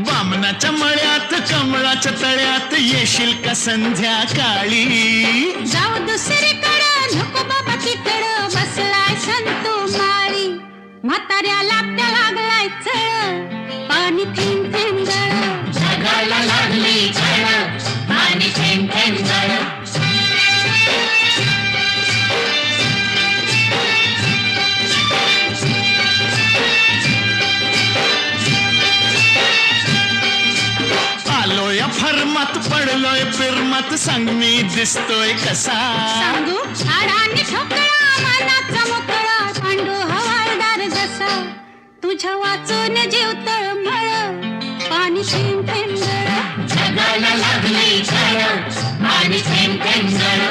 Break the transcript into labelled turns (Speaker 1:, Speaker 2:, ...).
Speaker 1: बामणाच्या मळ्यात कमळाच्या तळ्यात येशील का संध्याकाळी?
Speaker 2: जाऊ दुसरीकडं नको बाबा तिकडं बसलाय संतू माळी. म्हाताऱ्याला त्या लागलाय चळ पाणी थेंब थेंब गळ.
Speaker 3: जगाला लागली झळ पाणी थेंब थेंब गळ.
Speaker 1: आलोय फर्मात पडलोय फिरमात सांग मी दिसतोय कसा?
Speaker 2: सांगू हाडाने ठोकळा मनाचा मोकळा पांडू हवालदार जसा. तुझ्या वाचून जीव तळमळ पाणी थेंब थेंब गळ.
Speaker 3: जगाला लागली झळ पाणी थेंब थेंब गळ.